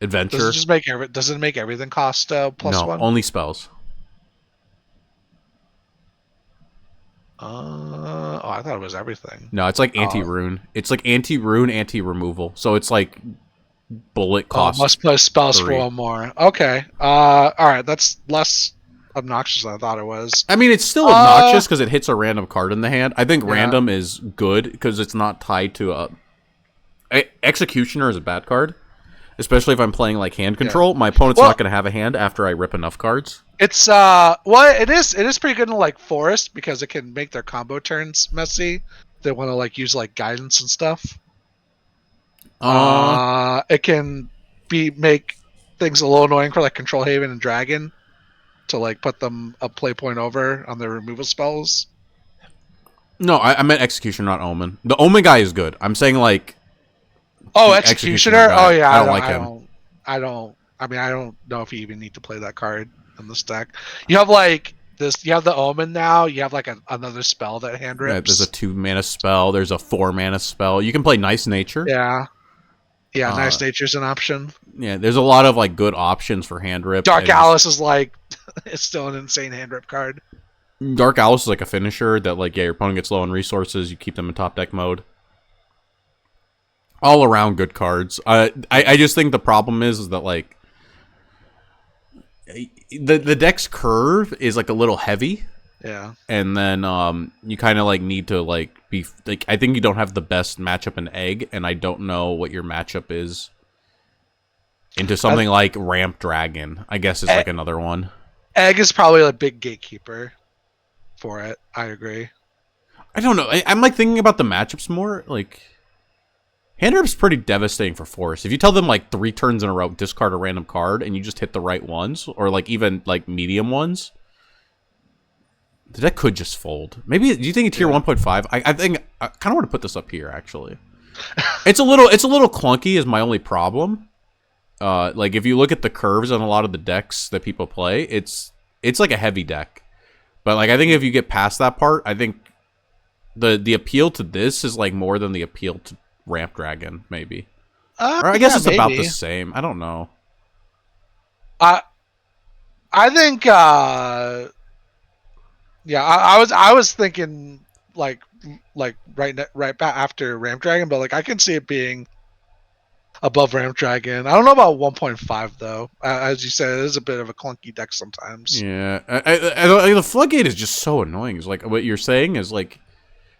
Adventure. Does it make everything cost No, +1? only spells. Oh, I thought it was everything. No, it's like Oh, anti-rune. It's like anti-rune, anti-removal. So it's like bullet oh, cost must play spells for 3. one more. Okay. All right. That's less obnoxious than I thought it was. I mean, it's still obnoxious because it hits a random card in the hand. I think Yeah. random is good because it's not tied to a... Executioner is a bad card. Especially if I'm playing like hand control. My opponent's not going to have a hand after I rip enough cards. It's well, it is pretty good in like forest because it can make their combo turns messy. They want to like use like guidance and stuff. It can make things a little annoying for like Control Haven and Dragon to like put them a play point over on their removal spells. No, I meant Executioner, not Omen. The Omen guy is good. I'm saying like... Oh, Executioner? guy. Oh yeah, I don't like him. I don't know if you even need to play that card in this deck. You have like this. You have the Omen now. You have like another spell that hand rips. Yeah, there's a 2-mana spell. There's a 4-mana spell. You can play Nice Nature. Yeah. Yeah, Nice Nature's an option. Yeah, there's a lot of like good options for hand rip. Dark Alice is like it's still an insane hand rip card. Dark Alice is like a finisher that like your opponent gets low on resources, you keep them in top deck mode. All around good cards. I just think the problem is that like the deck's curve is like a little heavy. Yeah. And then you kind of like need to like be like I think you don't have the best matchup in Egg, and I don't know what your matchup is into something like Ramp Dragon. I guess is like another one. Egg is probably a big gatekeeper for it. I agree. I don't know. I'm like thinking about the matchups more. Like hand rip's pretty devastating for Forest. If you tell them like 3 turns in a row, discard a random card, and you just hit the right ones, or like even like medium ones, the deck could just fold. Maybe do you think a tier 1.5? I think I kind of want to put this up here actually. It's a little clunky is my only problem. Like if you look at the curves on a lot of the decks that people play, it's like a heavy deck. But like I think if you get past that part, I think the appeal to this is like more than the appeal to Ramp Dragon, maybe. Or I guess it's about the same. I don't know. I think I was thinking like right back after Ramp Dragon, but like I can see it being above Ramp Dragon. I don't know about 1.5 though. As you said, it is a bit of a clunky deck sometimes. Yeah, the Floodgate is just so annoying. It's like what you're saying is like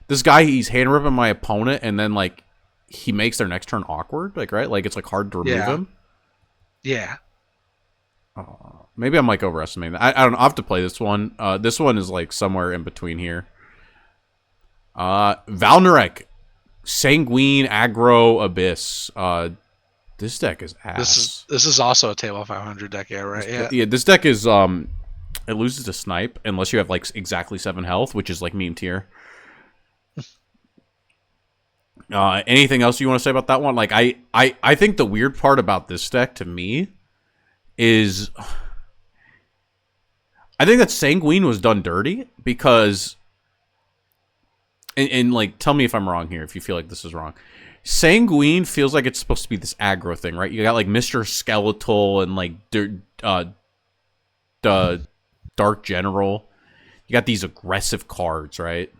this guy, he's hand ripping my opponent, and then like he makes their next turn awkward. Like right, like it's like hard to remove him. Yeah. Maybe I'm like overestimating that. I don't know. I'll have to play this one. This one is like somewhere in between here. Valnarek, Sanguine Abyss. This deck is ass. This is also a table 500 deck, right? Yeah. This deck is it loses to Snipe unless you have like exactly 7 health, which is like meme tier. Anything else you want to say about that one? Like I think the weird part about this deck to me is I think that Sanguine was done dirty because and like tell me if I'm wrong here if you feel like this is wrong. Sanguine feels like it's supposed to be this aggro thing, right? You got like Mr. Skeletal and like the Dark General. You got these aggressive cards, right?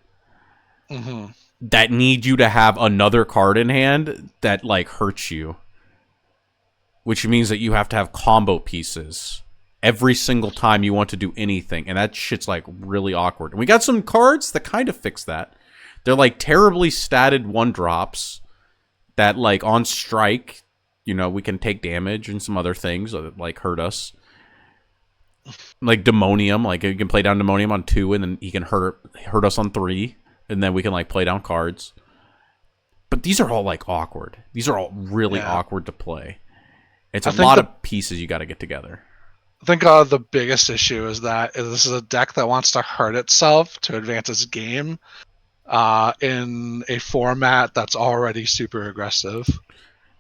Mm-hmm. That need you to have another card in hand that like hurts you. Which means that you have to have combo pieces every single time you want to do anything. And that shit's like really awkward. And we got some cards that kind of fix that. They're like terribly statted 1-drops that like on strike, you know, we can take damage and some other things that like hurt us. Like Demonium, like you can play down Demonium on 2 and then he can hurt us on 3. And then we can like play down cards. But these are all like awkward. These are all really awkward to play. It's a lot of pieces you got to get together. I think the biggest issue is that this is a deck that wants to hurt itself to advance its game in a format that's already super aggressive.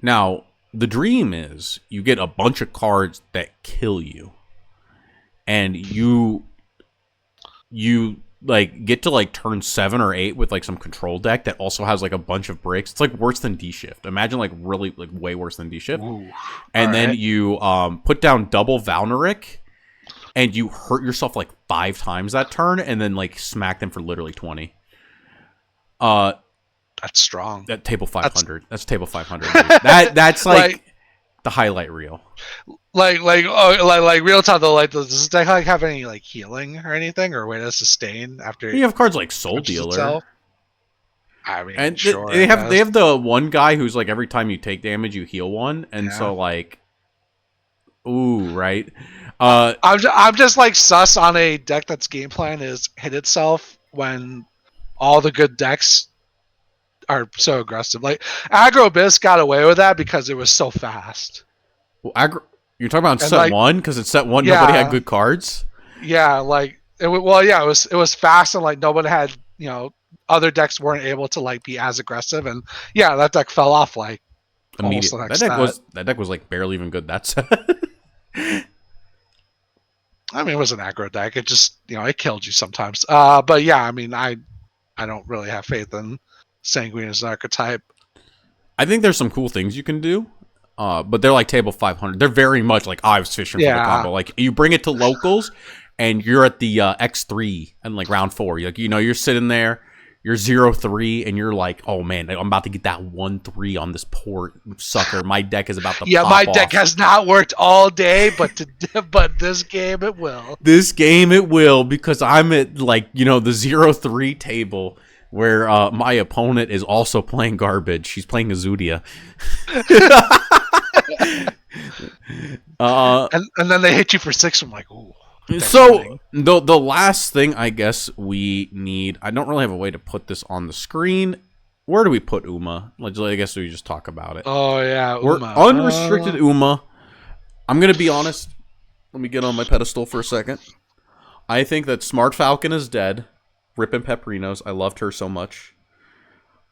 Now, the dream is you get a bunch of cards that kill you. And you like get to like turn 7 or 8 with like some control deck that also has like a bunch of breaks, it's like worse than D Shift. Imagine like really like way worse than D Shift. Ooh. And then Alright. you put down double Valneric and you hurt yourself like 5 times that turn and then like smack them for literally 20. That's strong. That table 500. That's table 500. That's like the highlight reel. Like real talk though. Like, does this deck like have any like healing or anything, or way to sustain after You have cards like Soul punches Dealer. itself? I mean, And sure. they have the one guy who's like every time you take damage you heal one, and Yeah. so like, ooh, right. I'm just like sus on a deck that's game plan is hit itself when all the good decks are so aggressive. Like Aggro Abyss got away with that because it was so fast. Well, you're talking about And, set like, 1 because it's set 1. yeah. Nobody had good cards. Yeah, like it was fast and like nobody had, other decks weren't able to like be as aggressive, and yeah, that deck fell off like almost the Immediately. next That deck was like barely even good that set. I mean, it was an aggro deck. It just, it killed you sometimes. But yeah, I mean, I don't really have faith in Sanguine as an archetype. I think there's some cool things you can do, but they're like table 500. They're very much like I was fishing for the combo. Like you bring it to locals, and you're at the X3 and like round 4. Like you're sitting there, you're 0-3, and you're like, oh man, I'm about to get that 1-3 on this poor sucker. My deck is about to pop my off. deck has not worked all day, but but this game it will. This game it will, because I'm at like the 0-3 table. Where my opponent is also playing garbage. She's playing Azudia. And then they hit you for 6. I'm like, ooh. So the last thing I guess we need, I don't really have a way to put this on the screen. Where do we put Uma? I guess we just talk about it. Oh yeah, Uma. We're unrestricted Uma. I'm gonna be honest. Let me get on my pedestal for a second. I think that Smart Falcon is dead. Rippin' Pepperinos. I loved her so much.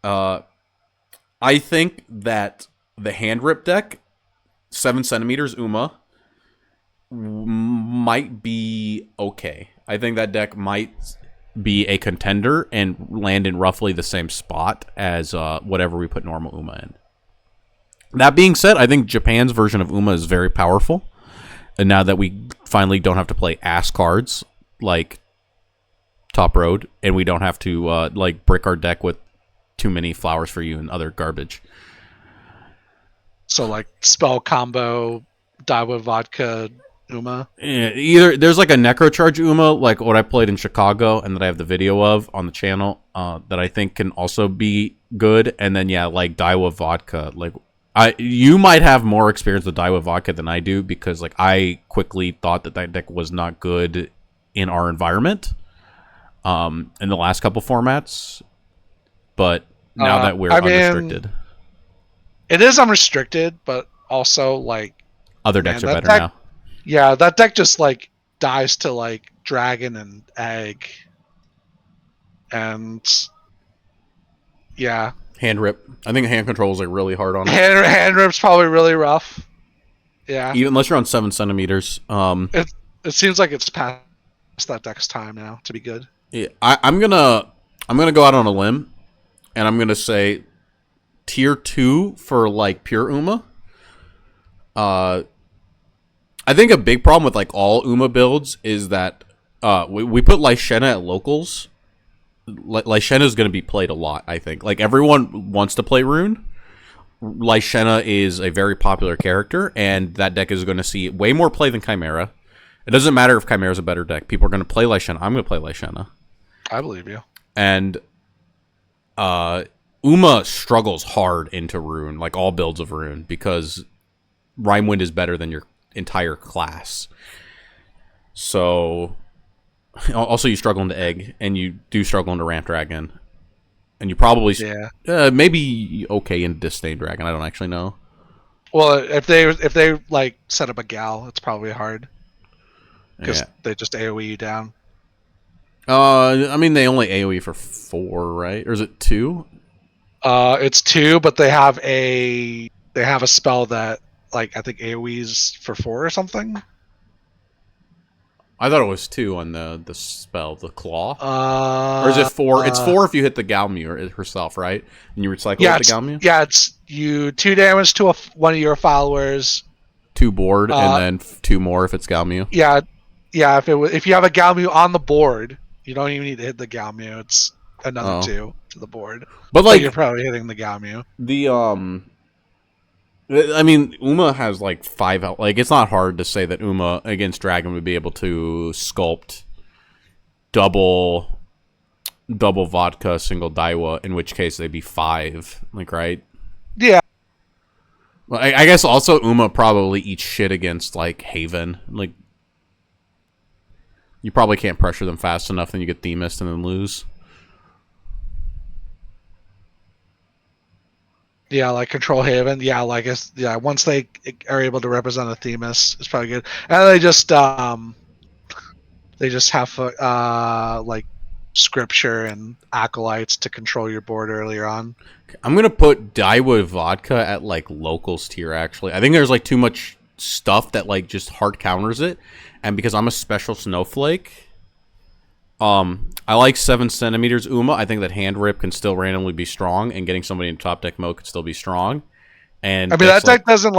I think that the hand rip deck, 7 centimeters Uma, might be okay. I think that deck might be a contender and land in roughly the same spot as whatever we put normal Uma in. That being said, I think Japan's version of Uma is very powerful. And now that we finally don't have to play ass cards like Top Road, and we don't have to like brick our deck with too many flowers for you and other garbage. So like spell combo, Daiwa vodka, Uma. Yeah, either there's like a Necrocharge Uma, like what I played in Chicago, and that I have the video of on the channel, that I think can also be good. And then like Daiwa vodka, like you might have more experience with Daiwa vodka than I do, because like I quickly thought that deck was not good in our environment. In the last couple formats, but now that we're unrestricted, it is unrestricted, but also like other decks are better now. Yeah, that deck just like dies to like dragon and egg, and yeah, hand rip. I think hand control is like really hard on it. Hand rip's probably really rough. Yeah, even unless you're on 7 centimeters. It seems like it's past that deck's time now to be good. Yeah, I'm gonna go out on a limb, and I'm gonna say tier 2 for like pure Uma. I think a big problem with like all Uma builds is that we put Lyshenna at locals. Lyshenna is going to be played a lot, I think. Like everyone wants to play Rune. Lyshenna is a very popular character, and that deck is going to see way more play than Chimera. It doesn't matter if Chimera is a better deck. People are going to play Lyshenna. I'm going to play Lyshenna. I believe you. And Uma struggles hard into Rune, like all builds of Rune, because Rhymewind is better than your entire class. So, also you struggle into Egg, and you do struggle into Ramp Dragon. And you probably maybe okay in Disdain Dragon. I don't actually know. Well, if they like set up a gal, it's probably hard because they just AoE you down. I mean, they only AoE for 4, right? Or is it 2? It's 2, but they have a spell that like I think AoE's for 4 or something. I thought it was 2 on the spell, the claw. Or is it 4? It's 4 if you hit the Galmu herself, right? And you recycle with the Galmu? Yeah, it's you 2 damage to one of your followers. 2 board, and then 2 more if it's Galmu. Yeah, if you have a Galmu on the board, you don't even need to hit the Galmu. It's another 2 to the board. But like you're probably hitting the Galmu. I mean, Uma has like 5 out. Like, it's not hard to say that Uma against Dragon would be able to sculpt double vodka, single Daiwa, in which case they'd be 5. Like, right? Yeah. Well, I guess also Uma probably eats shit against, like, Haven. Like, you probably can't pressure them fast enough, then you get Themis and then lose. Yeah, like Control Haven. Yeah, like once they are able to represent a Themis, it's probably good. And they just have like Scripture and Acolytes to control your board earlier on. I'm gonna put Daiwa Vodka at like locals tier. Actually, I think there's like too much stuff that like just hard counters it, and because I'm a special snowflake. I like 7 centimeters Uma. I think that hand rip can still randomly be strong, and getting somebody in top deck mode could still be strong. And I mean that deck doesn't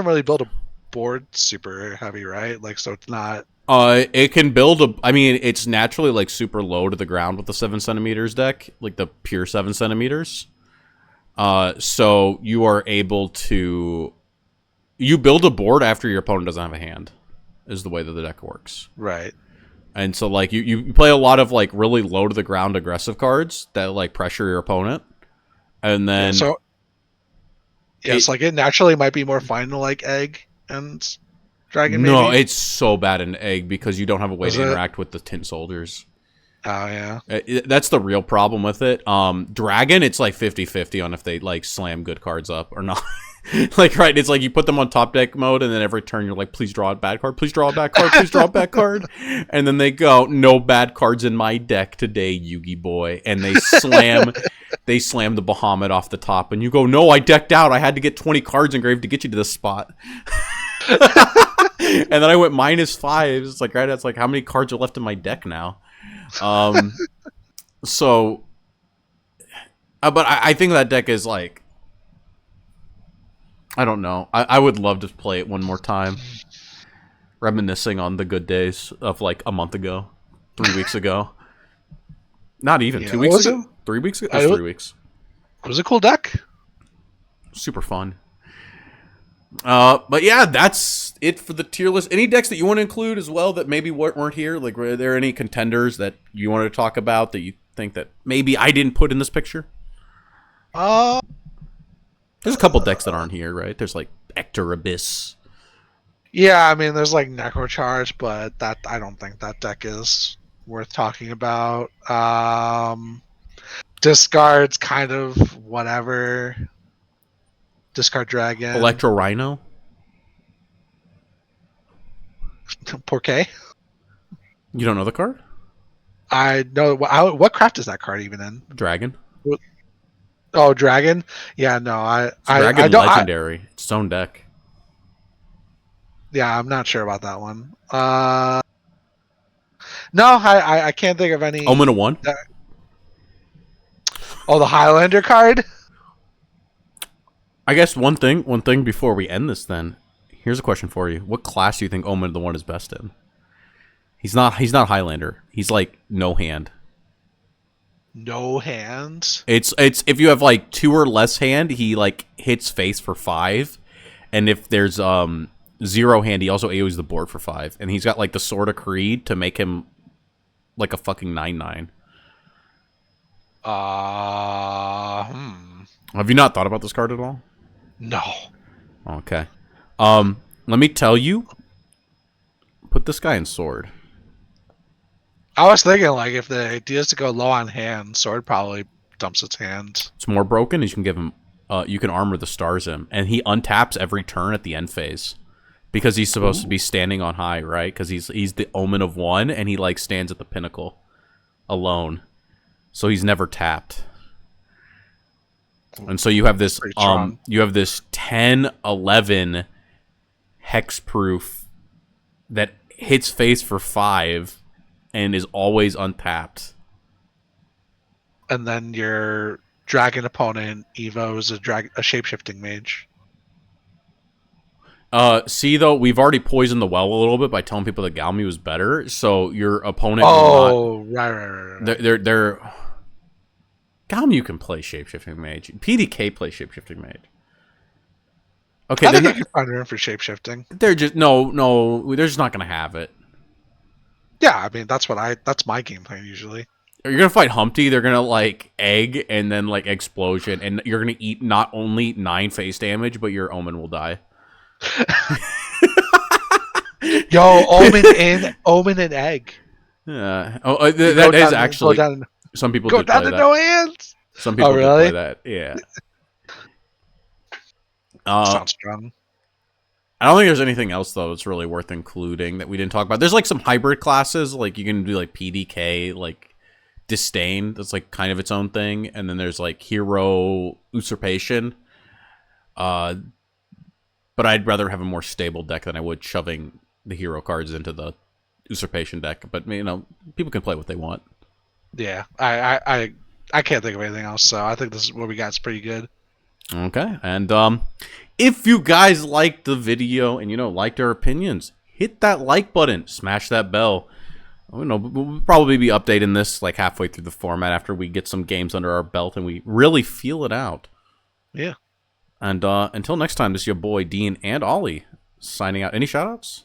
really build a board super heavy, right? Like, so it's not. It can build a. I mean, it's naturally like super low to the ground with the 7 centimeters deck, like the pure 7 centimeters. So you are able to. You build a board after your opponent doesn't have a hand, is the way that the deck works. Right. And so, like, you play a lot of, like, really low-to-the-ground aggressive cards that, like, pressure your opponent. And then... it's like it naturally might be more fine to, like, Egg and Dragon, maybe? No, it's so bad in Egg because you don't have a way to interact with the Tin Soldiers. Oh, yeah. That's the real problem with it. Dragon, it's, like, 50-50 on if they, like, slam good cards up or not. Like, right, it's like you put them on top deck mode, and then every turn you're like, please draw a bad card, please draw a bad card, please draw a bad card. And then they go, no bad cards in my deck today, Yugi boy. And they slam the Bahamut off the top, and you go, no, I decked out. I had to get 20 cards engraved to get you to this spot. And then I went -5. It's like, right, that's like, how many cards are left in my deck now? So, but I think that deck is like, I don't know. I would love to play it one more time. Reminiscing on the good days of like a month ago, 3 weeks ago. Not even 2 weeks ago? 3 weeks ago? It was 3 weeks. It was a cool deck. Super fun. But yeah, that's it for the tier list. Any decks that you want to include as well that maybe weren't here? Like, were there any contenders that you wanted to talk about that you think that maybe I didn't put in this picture? There's a couple decks that aren't here, right? There's like Ector Abyss. Yeah, I mean, there's like Necrocharge, but that I don't think that deck is worth talking about. Discard's kind of whatever. Discard Dragon. Electro Rhino. Porqué? You don't know the card? I know. What craft is that card even in? Dragon. Oh, Dragon? Yeah, no, Dragon Legendary. It's its own deck. Yeah, I'm not sure about that one. No, I can't think of any. Omen of 1? Oh, the Highlander card? I guess one thing before we end this then. Here's a question for you. What class do you think Omen of the 1 is best in? He's not Highlander. He's like no hand. No hands. It's if you have like 2 or less hand, he like hits face for 5, and if there's 0 hand, he also AoEs the board for 5, and he's got like the Sword of Creed to make him like a fucking 9/9. Have you not thought about this card at all? No. Okay. Let me tell you. Put this guy in Sword. I was thinking, like, if the idea is to go low on hand, Sword probably dumps its hand. It's more broken, as you can give him. You can armor the stars him, and he untaps every turn at the end phase, because he's supposed to be standing on high, right? Because he's the Omen of 1, and he like stands at the pinnacle, alone, so he's never tapped. And so you have this 10/11 hexproof that hits face for 5 and is always untapped. And then your dragon opponent evos a shape-shifting mage. See though, we've already poisoned the well a little bit by telling people that Galmi was better, so your opponent will not. Right. They're Galmi can play shapeshifting mage. PDK plays shapeshifting mage. Okay, I think you can find room for shapeshifting. They're just no, they're just not gonna have it. Yeah, I mean that's my game plan usually. You're gonna fight Humpty, they're gonna like egg and then like explosion, and you're gonna eat not only 9 face damage, but your Omen will die. Yo, Omen and egg. Yeah. Oh, that is actually. Some people go did down play to that. no hands. Some people did play that. Yeah. Sounds strong. I don't think there's anything else though that's really worth including that we didn't talk about. There's like some hybrid classes, like you can do like PDK, like Disdain. That's like kind of its own thing, and then there's like Hero Usurpation. But I'd rather have a more stable deck than I would shoving the hero cards into the Usurpation deck. But you know, people can play what they want. Yeah, I can't think of anything else, so I think this is what we got is pretty good. Okay, and if you guys liked the video and liked our opinions, hit that like button, smash that bell. We'll probably be updating this like halfway through the format after we get some games under our belt and we really feel it out. Yeah. And until next time, this is your boy Dean and Ollie signing out. Any shoutouts?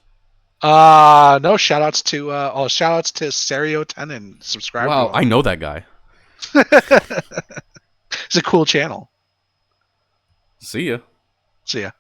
No shoutouts to Seiryotennan. Subscribe. Wow, I know that guy. It's a cool channel. See ya. See ya.